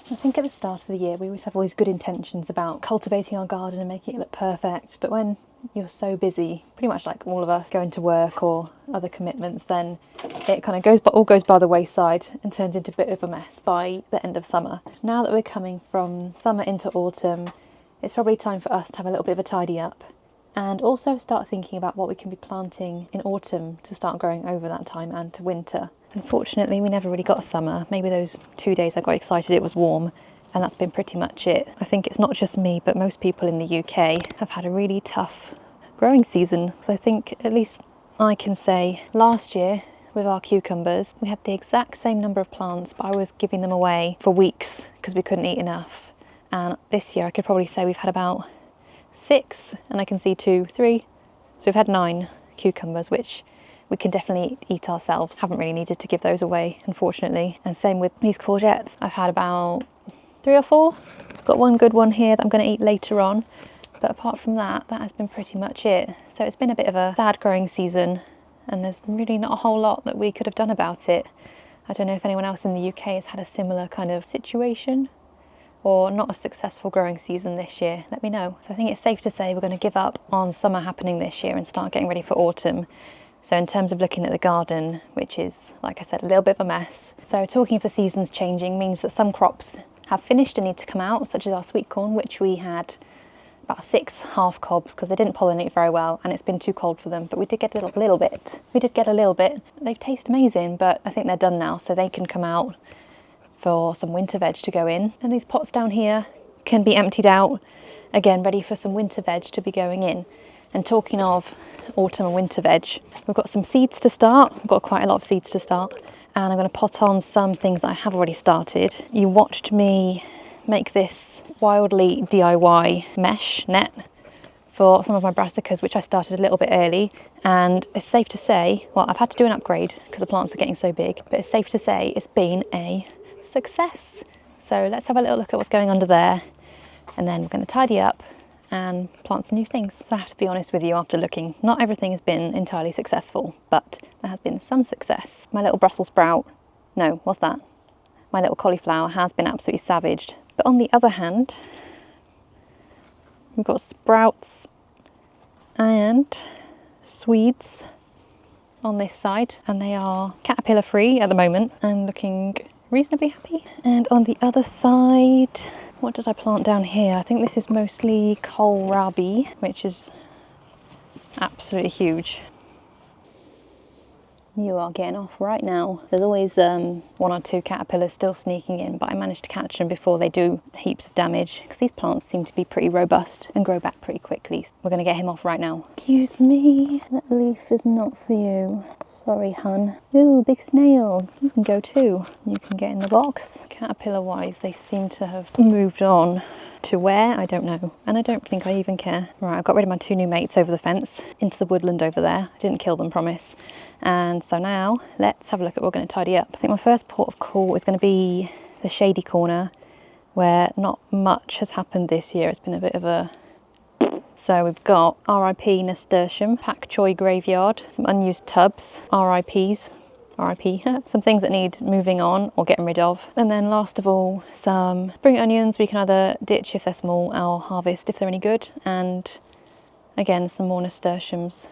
I think at the start of the year we always have all these good intentions about cultivating our garden and making it look perfect, but when you're so busy, pretty much like all of us, going to work or other commitments, then it kind of all goes by the wayside and turns into a bit of a mess by the end of summer. Now that we're coming from summer into autumn, it's probably time for us to have a little bit of a tidy up and also start thinking about what we can be planting in autumn to start growing over that time and to winter. Unfortunately, we never really got a summer. Maybe those 2 days I got excited it was warm, and that's been pretty much it. I think it's not just me, but most people in the UK have had a really tough growing season. So I think at least I can say last year with our cucumbers, we had the exact same number of plants, but I was giving them away for weeks because we couldn't eat enough. And this year I could probably say we've had about 6, and I can see 2, 3. So we've had 9 cucumbers, which we can definitely eat ourselves. Haven't really needed to give those away, unfortunately. And same with these courgettes. I've had about 3 or 4. Got one good one here that I'm going to eat later on. But apart from that, that has been pretty much it. So it's been a bit of a sad growing season, and there's really not a whole lot that we could have done about it. I don't know if anyone else in the UK has had a similar kind of situation or not a successful growing season this year. Let me know. So I think it's safe to say we're going to give up on summer happening this year and start getting ready for autumn. So in terms of looking at the garden, which is, like I said, a little bit of a mess. So talking of the seasons changing means that some crops have finished and need to come out, such as our sweetcorn, which we had about 6 half cobs because they didn't pollinate very well and it's been too cold for them. But we did get a little bit. They taste amazing, but I think they're done now, so they can come out for some winter veg to go in. And these pots down here can be emptied out, again, ready for some winter veg to be going in. And talking of autumn and winter veg, we've got some seeds to start. We've got quite a lot of seeds to start, and I'm going to pot on some things that I have already started. You watched me make this wildly DIY mesh net for some of my brassicas, which I started a little bit early, and it's safe to say, well, I've had to do an upgrade because the plants are getting so big, but it's safe to say it's been a success. So let's have a little look at what's going under there, and then we're going to tidy up and plant some new things. So I have to be honest with you, after looking, not everything has been entirely successful, but there has been some success. My little Brussels sprout, no, what's that? My little cauliflower has been absolutely savaged. But on the other hand, we've got sprouts and Swedes on this side, and they are caterpillar free at the moment and looking reasonably happy. And on the other side, what did I plant down here? I think this is mostly kohlrabi, which is absolutely huge. You are getting off right now. There's always 1 or 2 caterpillars still sneaking in, but I managed to catch them before they do heaps of damage because these plants seem to be pretty robust and grow back pretty quickly. We're going to get him off right now. Excuse me, that leaf is not for you. Sorry, hun. Ooh, big snail. You can go too. You can get in the box. Caterpillar wise, they seem to have moved on. To where? I don't know, and I don't think I even care. Right, I got rid of my 2 new mates over the fence into the woodland over there. I didn't kill them, promise. And so now let's have a look at what we're going to tidy up. I think my first port of call is going to be the shady corner, where not much has happened this year. It's been a bit of a... So we've got RIP nasturtium, pak choi graveyard, some unused tubs, RIPs, RIP, some things that need moving on or getting rid of. And then last of all, some spring onions we can either ditch if they're small or harvest if they're any good. And again, some more nasturtiums,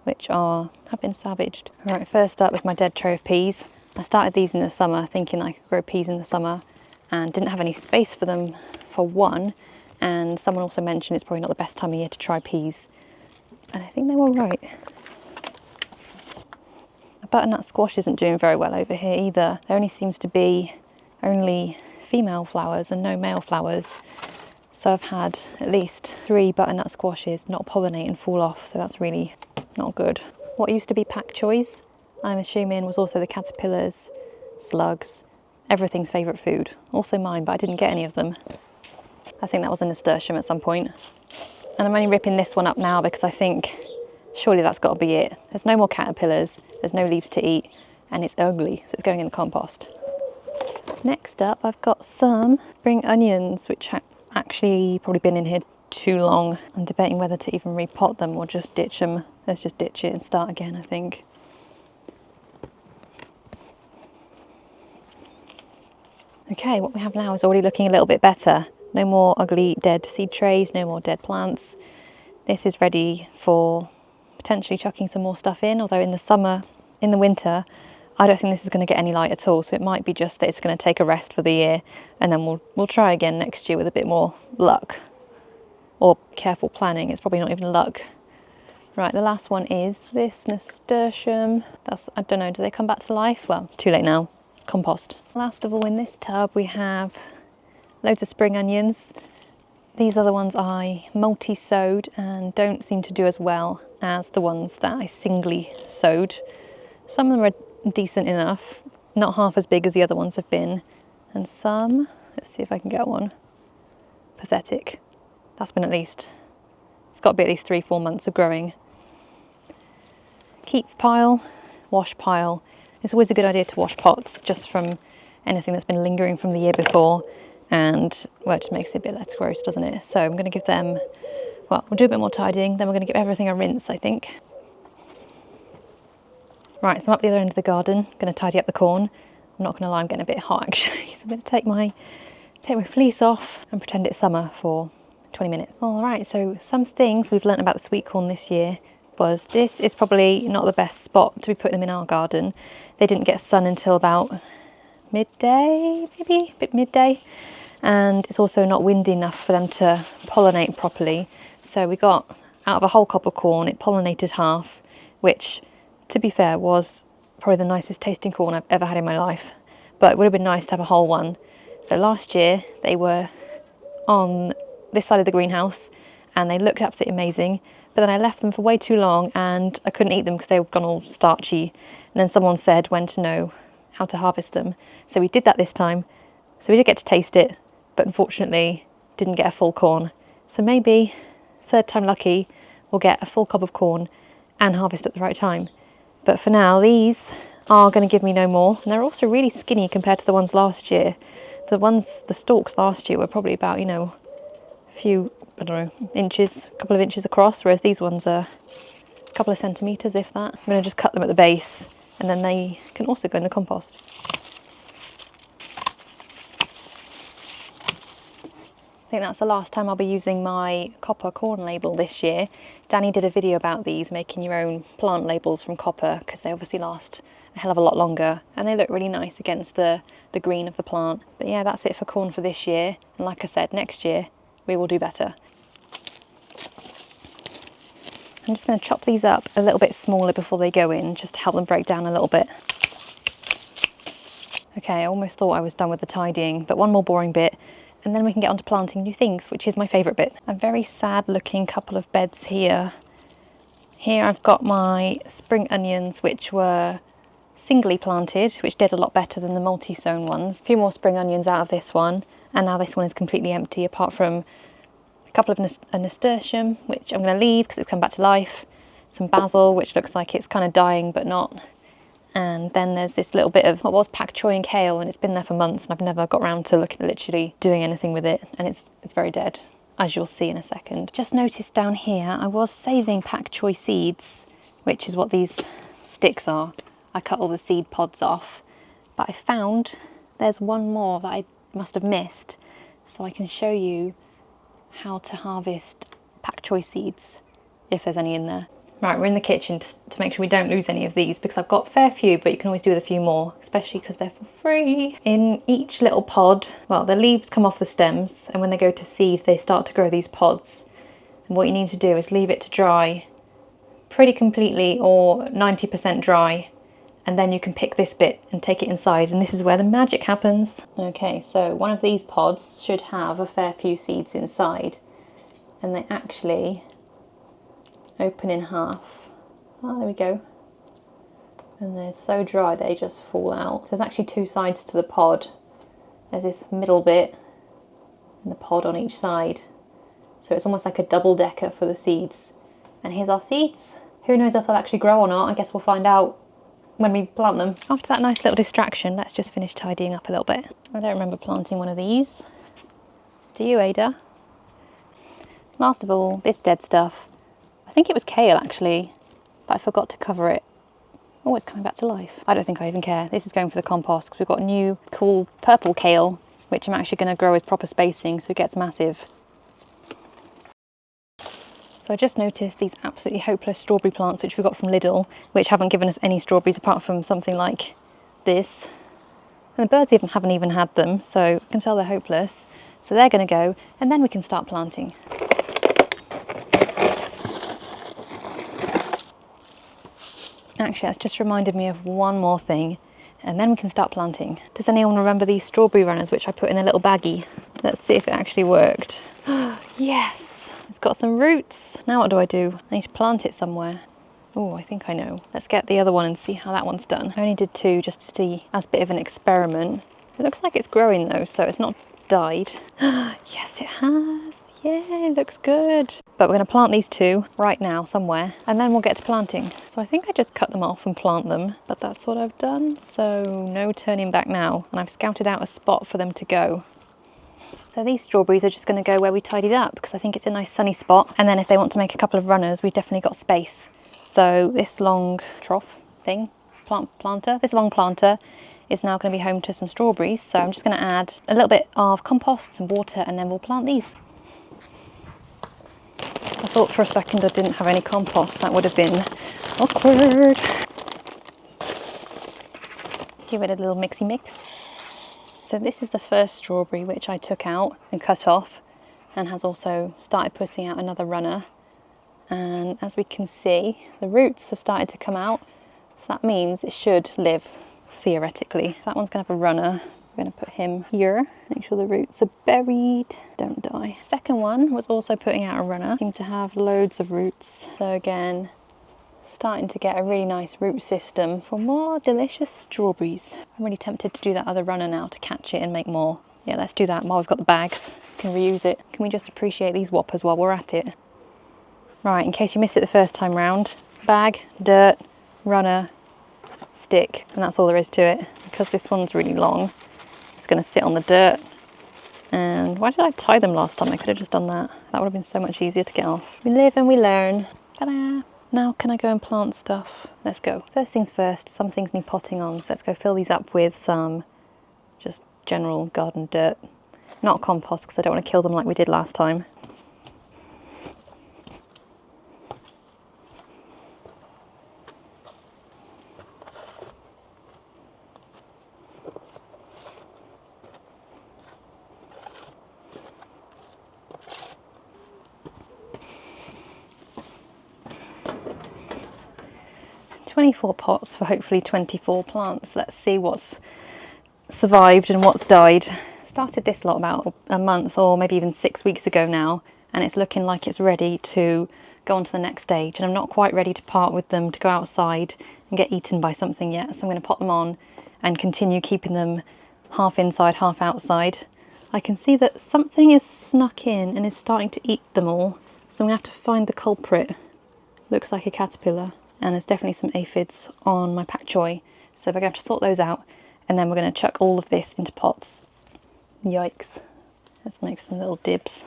which have been savaged. All right, first up with my dead tray of peas. I started these in the summer thinking I could grow peas in the summer and didn't have any space for them for one. And someone also mentioned it's probably not the best time of year to try peas. And I think they were right. Butternut squash isn't doing very well over here either. There only seems to be only female flowers and no male flowers. So I've had at least 3 butternut squashes not pollinate and fall off, so that's really not good. What used to be pak choys, I'm assuming was also the caterpillars, slugs, everything's favourite food. Also mine, but I didn't get any of them. I think that was a nasturtium at some point. And I'm only ripping this one up now because I think surely that's got to be it. There's no more caterpillars, there's no leaves to eat, and it's ugly, so it's going in the compost. Next up, I've got some spring onions, which have actually probably been in here too long. I'm debating whether to even repot them or just ditch them. Let's just ditch it and start again, I think. Okay, what we have now is already looking a little bit better. No more ugly dead seed trays, no more dead plants. This is ready for potentially chucking some more stuff in, although in the winter, I don't think this is going to get any light at all, so it might be just that it's going to take a rest for the year, and then we'll try again next year with a bit more luck. Or careful planning, it's probably not even luck. Right, the last one is this nasturtium. I don't know, do they come back to life? Well, too late now, it's compost. Last of all, in this tub we have loads of spring onions. These are the ones I multi-sowed and don't seem to do as well as the ones that I singly sowed. Some of them are decent enough, not half as big as the other ones have been, and some, let's see if I can get one, pathetic. That's been it's got to be at least 3-4 months of growing. Keep pile, wash pile. It's always a good idea to wash pots just from anything that's been lingering from the year before, and well, it just makes it a bit less gross, doesn't it? So I'm going to give them, well, we'll do a bit more tidying, then we're going to give everything a rinse, I think. Right, so I'm up the other end of the garden, going to tidy up the corn. I'm not going to lie, I'm getting a bit hot actually, so I'm going to take my fleece off and pretend it's summer for 20 minutes. All right, so some things we've learnt about the sweet corn this year was this is probably not the best spot to be putting them in our garden. They didn't get sun until about midday, maybe, a bit midday. And it's also not windy enough for them to pollinate properly. So we got, out of a whole cob of corn, it pollinated half, which, to be fair, was probably the nicest tasting corn I've ever had in my life. But it would have been nice to have a whole one. So last year, they were on this side of the greenhouse, and they looked absolutely amazing. But then I left them for way too long, and I couldn't eat them because they were gone all starchy. And then someone said when to know how to harvest them. So we did that this time. So we did get to taste it, but unfortunately didn't get a full corn. So maybe, third time lucky, we'll get a full cob of corn and harvest at the right time. But for now, these are going to give me no more. And they're also really skinny compared to the ones last year. The stalks last year were probably about, a few, I don't know, inches, a couple of inches across, whereas these ones are a couple of centimetres, if that. I'm going to just cut them at the base, and then they can also go in the compost. I think that's the last time I'll be using my copper corn label this year. Danny did a video about these, making your own plant labels from copper, because they obviously last a hell of a lot longer, and they look really nice against the green of the plant. But yeah, that's it for corn for this year, and like I said, next year we will do better. I'm just going to chop these up a little bit smaller before they go in, just to help them break down a little bit. Okay, I almost thought I was done with the tidying, but one more boring bit, and then we can get on to planting new things, which is my favourite bit. A very sad looking couple of beds here. Here I've got my spring onions, which were singly planted, which did a lot better than the multi-sown ones. A few more spring onions out of this one, and now this one is completely empty, apart from a couple of nasturtium, which I'm going to leave because it's come back to life, some basil, which looks like it's kind of dying but not, and then there's this little bit of what was pak choi and kale, and it's been there for months and I've never got around to literally doing anything with it, and it's very dead, as you'll see in a second. Just noticed down here I was saving pak choi seeds, which is what these sticks are. I cut all the seed pods off, but I found there's one more that I must have missed, so I can show you how to harvest pak choi seeds, if there's any in there. Right, we're in the kitchen to make sure we don't lose any of these, because I've got a fair few, but you can always do with a few more, especially because they're for free. In each little pod, well, the leaves come off the stems, and when they go to seed, they start to grow these pods. And what you need to do is leave it to dry pretty completely, or 90% dry, and then you can pick this bit and take it inside, and this is where the magic happens. Okay, so one of these pods should have a fair few seeds inside, and they actually open in half. Oh, there we go. And they're so dry they just fall out. So there's actually two sides to the pod. There's this middle bit and the pod on each side. So it's almost like a double decker for the seeds. And here's our seeds. Who knows if they'll actually grow or not? I guess we'll find out when we plant them. After that nice little distraction, let's just finish tidying up a little bit. I don't remember planting one of these. Do you, Ada? Last of all, this dead stuff. I think it was kale actually, but I forgot to cover it. Oh, it's coming back to life. I don't think I even care. This is going for the compost because we've got new cool purple kale which I'm actually going to grow with proper spacing so it gets massive. So I just noticed these absolutely hopeless strawberry plants which we got from Lidl, which haven't given us any strawberries apart from something like this. And the birds haven't even had them, so you can tell they're hopeless. So they're going to go, and then we can start planting. Actually, that's just reminded me of one more thing, and then we can start planting. Does anyone remember these strawberry runners which I put in a little baggie? Let's see if it actually worked. Yes! It's got some roots. Now what do? I need to plant it somewhere. Oh, I think I know. Let's get the other one and see how that one's done. I only did 2 just to see as a bit of an experiment. It looks like it's growing though, so it's not died. Yes, it has. Yeah, it looks good. But we're going to plant these 2 right now somewhere, and then we'll get to planting. So I think I just cut them off and plant them, but that's what I've done. So no turning back now. And I've scouted out a spot for them to go. So these strawberries are just going to go where we tidied up because I think it's a nice sunny spot. And then if they want to make a couple of runners, we've definitely got space. So this long trough thing, this long planter is now going to be home to some strawberries. So I'm just going to add a little bit of compost, some water, and then we'll plant these. I thought for a second I didn't have any compost. That would have been awkward. Give it a little mixy mix. So this is the first strawberry which I took out and cut off, and has also started putting out another runner. And as we can see, the roots have started to come out, so that means it should live, theoretically. That one's going to have a runner. We're going to put him here, make sure the roots are buried, don't die. Second one was also putting out a runner, seemed to have loads of roots. So again, starting to get a really nice root system for more delicious strawberries. I'm really tempted to do that other runner now to catch it and make more. Yeah, let's do that while we've got the bags. We can reuse it. Can we just appreciate these whoppers while we're at it? Right, in case you missed it the first time round, bag, dirt, runner, stick, and that's all there is to it. Because this one's really long, it's going to sit on the dirt. And why did I tie them last time? I could have just done that. That would have been so much easier to get off. We live and we learn. Ta-da! Now can I go and plant stuff? Let's go. First things first, some things need potting on, so let's go fill these up with some just general garden dirt. Not compost, because I don't want to kill them like we did last time. $24 pots for hopefully 24 plants. Let's see what's survived and what's died. Started this lot about a month or maybe even 6 weeks ago now, and it's looking like it's ready to go on to the next stage, and I'm not quite ready to part with them to go outside and get eaten by something yet, so I'm going to pot them on and continue keeping them half inside, half outside. I can see that something is snuck in and is starting to eat them all, so I'm going to have to find the culprit. Looks like a caterpillar. And there's definitely some aphids on my pak choi, so we're going to have to sort those out, and then we're going to chuck all of this into pots. Yikes. Let's make some little dibs.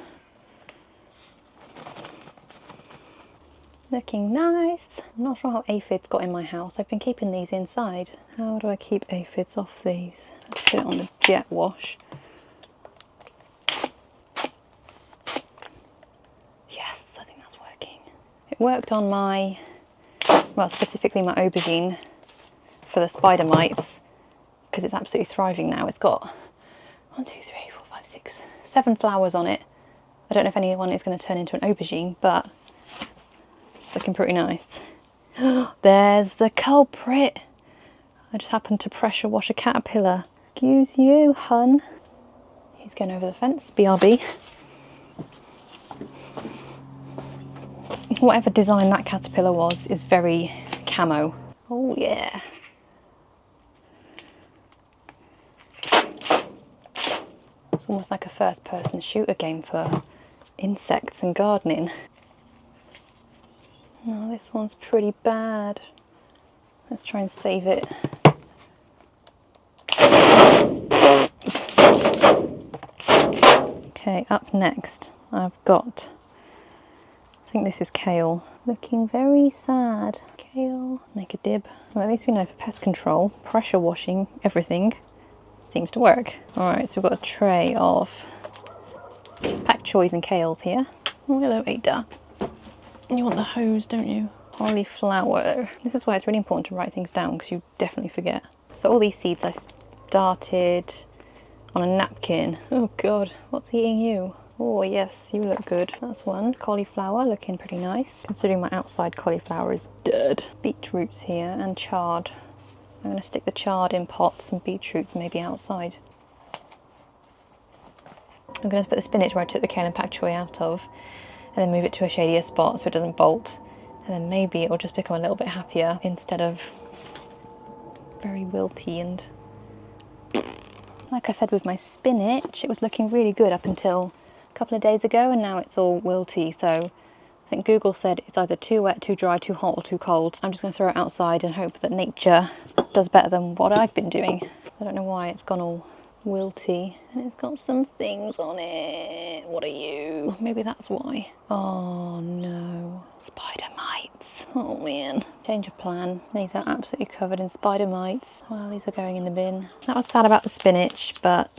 Looking nice. I'm not sure how aphids got in my house. I've been keeping these inside. How do I keep aphids off these? Let's put it on the jet wash. Yes, I think that's working. It worked on my, well, specifically my aubergine for the spider mites, because it's absolutely thriving now. It's got 1, 2, 3, 4, 5, 6, 7 flowers on it. I don't know if anyone is going to turn into an aubergine, but it's looking pretty nice. There's the culprit. I just happened to pressure wash a caterpillar. Excuse you, hun. He's going over the fence. BRB. Whatever design that caterpillar was is very camo. Oh yeah. It's almost like a first-person shooter game for insects and gardening. No, this one's pretty bad. Let's try and save it. Okay, up next I've got, I think this is kale. Looking very sad. Kale, make a dib. Well, at least we know for pest control, pressure washing everything. seems to work. All right, so we've got a tray of just pak choys and kales here. Oh, hello, Ada. You want the hose, don't you? Cauliflower. This is why it's really important to write things down, because you definitely forget. So all these seeds I started on a napkin. Oh God, what's eating you? Oh yes, you look good. That's one. Cauliflower, looking pretty nice, considering my outside cauliflower is dead. Beetroots here and chard. I'm going to stick the chard in pots and beetroots maybe outside. I'm going to put the spinach where I took the kale and pak choi out of, and then move it to a shadier spot so it doesn't bolt. And then maybe it'll just become a little bit happier instead of very wilty. And like I said with my spinach, it was looking really good up until a couple of days ago, and now it's all wilty. So I think Google said it's either too wet, too dry, too hot or too cold. I'm just going to throw it outside and hope that nature does better than what I've been doing. I don't know why it's gone all wilty, and it's got some things on it. What are you? Maybe that's why. Oh no, spider mites. Oh man, change of plan. These are absolutely covered in spider mites. Well, these are going in the bin. That was sad about the spinach, but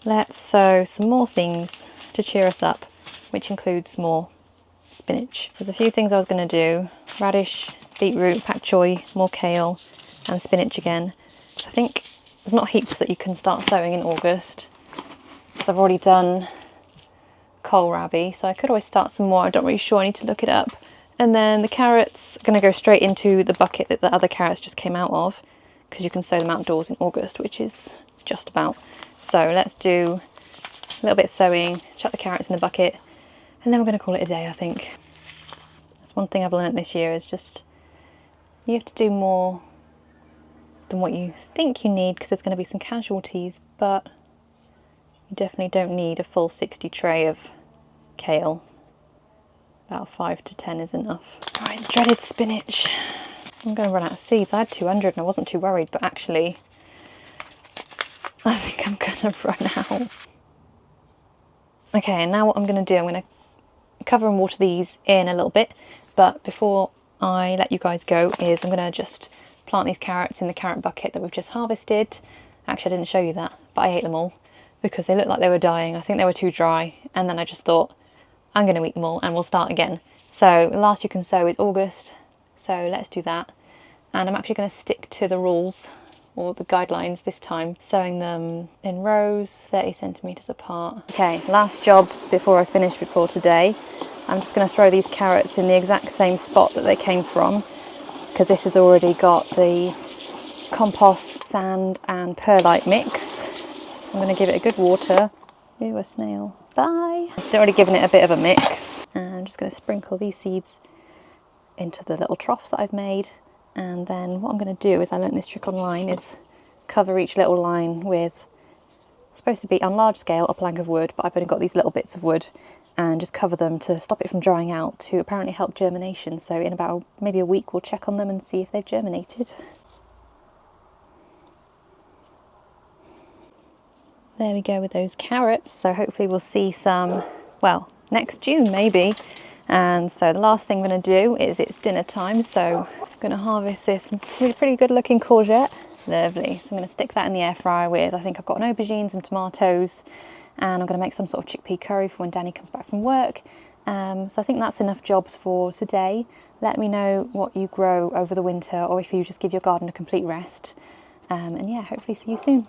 let's sow some more things to cheer us up, which includes more spinach. There's a few things I was going to do: radish, beetroot, pak choi, more kale, and spinach again. So I think there's not heaps that you can start sowing in August, because I've already done kohlrabi, so I could always start some more. I'm not really sure, I need to look it up. And then the carrots are going to go straight into the bucket that the other carrots just came out of, because you can sow them outdoors in August, which is just about. So let's do a little bit of sowing, chuck the carrots in the bucket, and then we're going to call it a day, I think. That's one thing I've learnt this year, is just you have to do more than what you think you need, because there's going to be some casualties, but you definitely don't need a full 60 tray of kale. About 5 to 10 is enough. Right, dreaded spinach. I'm going to run out of seeds. I had 200 and I wasn't too worried, but actually I think I'm going to run out. Okay, and now what I'm going to do, I'm going to cover and water these in a little bit, but before I let you guys go is I'm going to just plant these carrots in the carrot bucket that we've just harvested. Actually, I didn't show you that, but I ate them all because they looked like they were dying. I think they were too dry, and then I just thought I'm going to eat them all and we'll start again. So the last you can sow is August, so let's do that. And I'm actually going to stick to the rules or the guidelines this time, sowing them in rows 30 centimetres apart. Okay, last jobs before I finish for today. I'm just going to throw these carrots in the exact same spot that they came from, because this has already got the compost, sand and perlite mix. I'm going to give it a good water. Ooh, a snail. Bye. I've already given it a bit of a mix. And I'm just going to sprinkle these seeds into the little troughs that I've made. And then what I'm going to do is, I learnt this trick online, is cover each little line with, supposed to be on large scale, a plank of wood, but I've only got these little bits of wood, and just cover them to stop it from drying out, to apparently help germination. So in about maybe a week we'll check on them and see if they've germinated. There we go with those carrots. So hopefully we'll see some, well, next June maybe. And so the last thing I'm going to do is, it's dinner time, so I'm going to harvest this pretty good looking courgette. Lovely. So I'm going to stick that in the air fryer with, I think I've got an aubergine, some tomatoes, and I'm going to make some sort of chickpea curry for when Danny comes back from work. So I think that's enough jobs for today. Let me know what you grow over the winter, or if you just give your garden a complete rest. And yeah, hopefully see you soon.